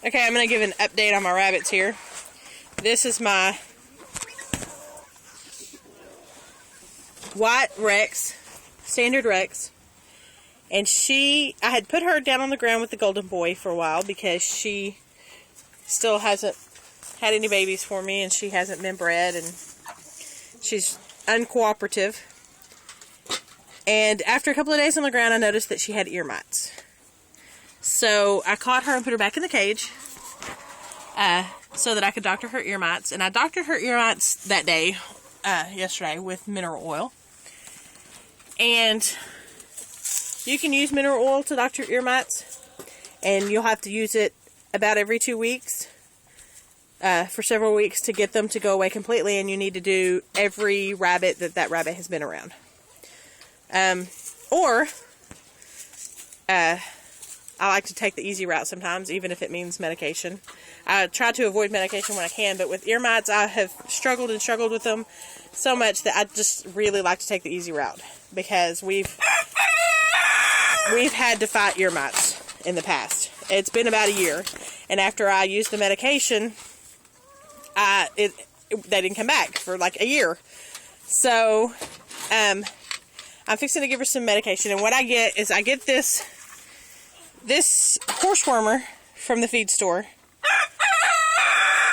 Okay, I'm going to give an update on my rabbits here. This is my white Rex, standard Rex. And I had put her down on the ground with the golden boy for a while because she still hasn't had any babies for me and she hasn't been bred and she's uncooperative. And after a couple of days on the ground, I noticed that she had ear mites. So I caught her and put her back in the cage so that I could doctor her ear mites. And I doctored her ear mites that day, yesterday, with mineral oil. And you can use mineral oil to doctor ear mites. And you'll have to use it about every 2 weeks for several weeks to get them to go away completely. And you need to do every rabbit that rabbit has been around. I like to take the easy route sometimes, even if it means medication. I try to avoid medication when I can, but with ear mites, I have struggled with them so much that I just really like to take the easy route because we've had to fight ear mites in the past. It's been about a year, and after I used the medication, they didn't come back for like a year. So, I'm fixing to give her some medication, and what I get is I get this horse wormer from the feed store.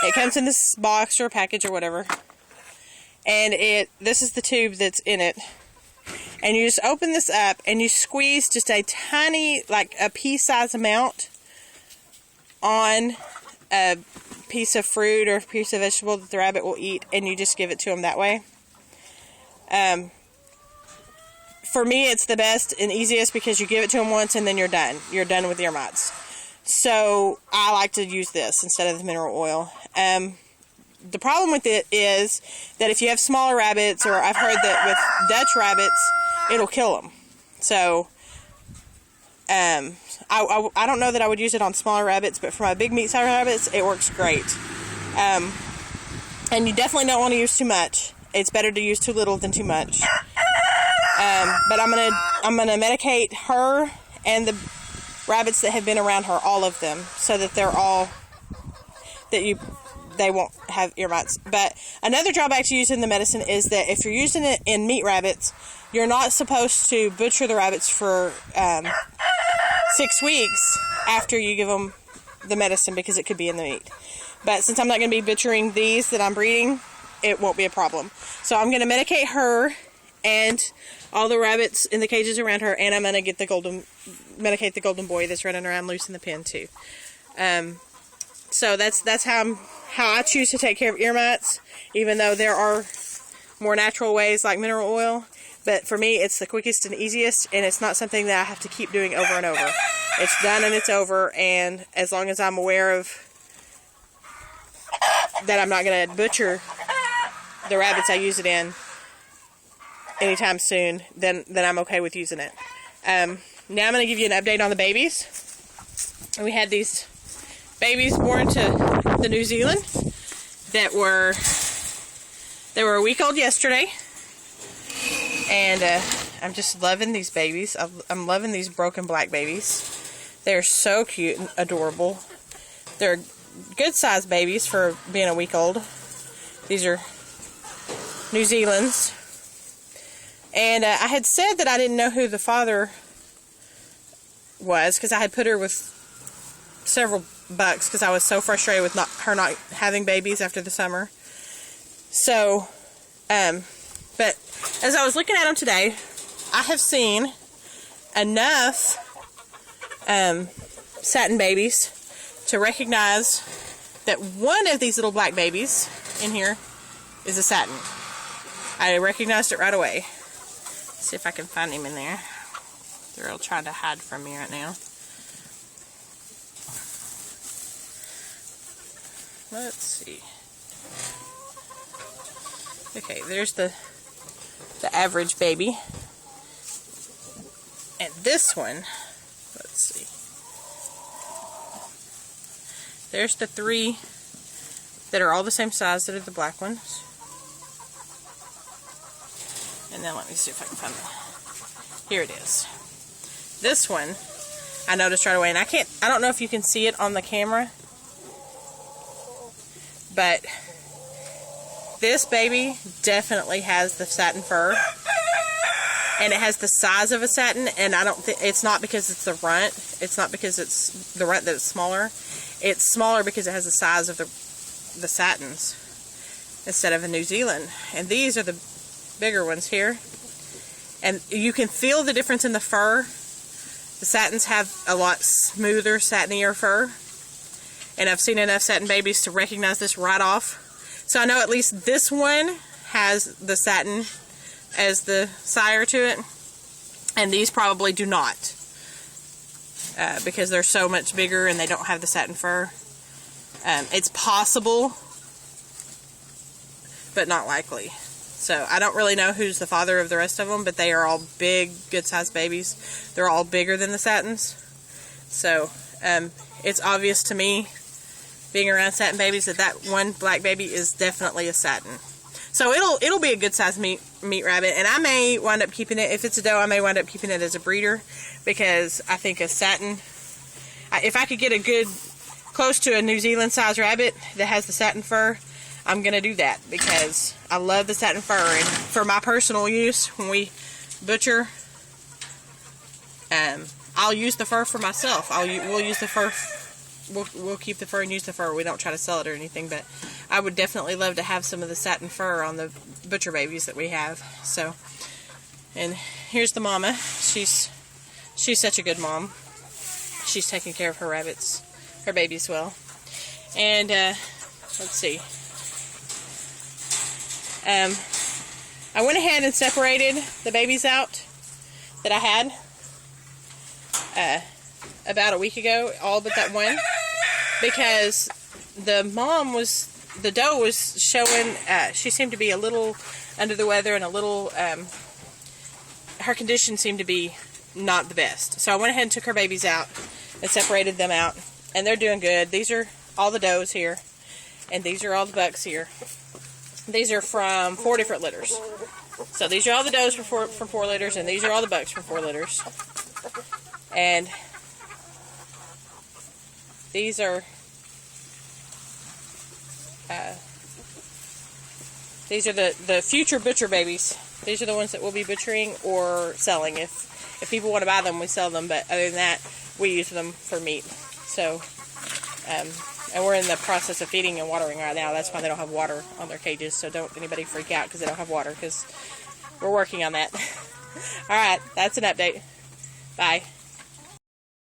It comes in this box or package or whatever, and this is the tube that's in it, and you just open this up and you squeeze just a tiny, like a pea-size amount on a piece of fruit or a piece of vegetable that the rabbit will eat, and you just give it to them that way. For me, it's the best and easiest because you give it to them once and then you're done. You're done with ear mites. So I like to use this instead of the mineral oil. The problem with it is that if you have smaller rabbits, or I've heard that with Dutch rabbits, it'll kill them. So I don't know that I would use it on smaller rabbits, but for my big meat size rabbits, it works great. And you definitely don't want to use too much. It's better to use too little than too much. But I'm gonna medicate her and the rabbits that have been around her, all of them, so that they won't have ear mites. But another drawback to using the medicine is that if you're using it in meat rabbits, you're not supposed to butcher the rabbits for 6 weeks after you give them the medicine because it could be in the meat. But since I'm not going to be butchering these that I'm breeding, it won't be a problem. So I'm going to medicate her and all the rabbits in the cages around her, and I'm going to get medicate the golden boy that's running around loose in the pen too. So that's how I choose to take care of ear mites, even though there are more natural ways like mineral oil. But for me, it's the quickest and easiest, and it's not something that I have to keep doing over and over. It's done and it's over, and as long as I'm aware of that I'm not going to butcher the rabbits I use it in anytime soon, then I'm okay with using it. Now I'm going to give you an update on the babies. We had these babies born to New Zealand that were a week old yesterday, and I'm just loving these babies. I'm loving these broken black babies. They're so cute and adorable. They're good sized babies for being a week old. These are New Zealand's. And I had said that I didn't know who the father was because I had put her with several bucks because I was so frustrated with her not having babies after the summer. So, but as I was looking at them today, I have seen enough satin babies to recognize that one of these little black babies in here is a satin. I recognized it right away. Let's see if I can find him in there. They're all trying to hide from me right now. Let's see. Okay, there's the average baby. And this one, let's see. There's the three that are all the same size that are the black ones. And then let me see if I can find it. Here it is. This one, I noticed right away, and I don't know if you can see it on the camera, but this baby definitely has the satin fur, and it has the size of a satin. And I don't think it's not because it's the runt. It's not because it's the runt that it's smaller. It's smaller because it has the size of the satins instead of a New Zealand. And these are the bigger ones here, and you can feel the difference in the fur. The satins have a lot smoother, satinier fur, and I've seen enough satin babies to recognize this right off. So I know at least this one has the satin as the sire to it, and these probably do not, because they're so much bigger and they don't have the satin fur. It's possible, but not likely. So I don't really know who's the father of the rest of them, but they are all big, good-sized babies. They're all bigger than the satins. So it's obvious to me, being around satin babies, that one black baby is definitely a satin. So it'll be a good-sized meat rabbit, and I may wind up keeping it. If it's a doe, I may wind up keeping it as a breeder, because I think a satin, if I could get a good, close to a New Zealand size rabbit that has the satin fur, I'm going to do that, because I love the satin fur. And for my personal use, when we butcher, I'll use the fur for myself. We'll use the fur. We'll keep the fur and use the fur. We don't try to sell it or anything, but I would definitely love to have some of the satin fur on the butcher babies that we have. So, and here's the mama. She's such a good mom. She's taking care of her rabbits, her babies well. And let's see. I went ahead and separated the babies out that I had about a week ago, all but that one, because the doe was showing, she seemed to be a little under the weather, and a little, her condition seemed to be not the best. So I went ahead and took her babies out and separated them out, and they're doing good. These are all the does here, and these are all the bucks here. These are from 4 different litters. So these are all the does from 4 litters, and these are all the bucks from 4 litters. And these are the future butcher babies. These are the ones that we'll be butchering or selling. If people want to buy them, we sell them. But other than that, we use them for meat. So, and we're in the process of feeding and watering right now. That's why they don't have water on their cages. So don't anybody freak out because they don't have water, because we're working on that. All right, that's an update. Bye.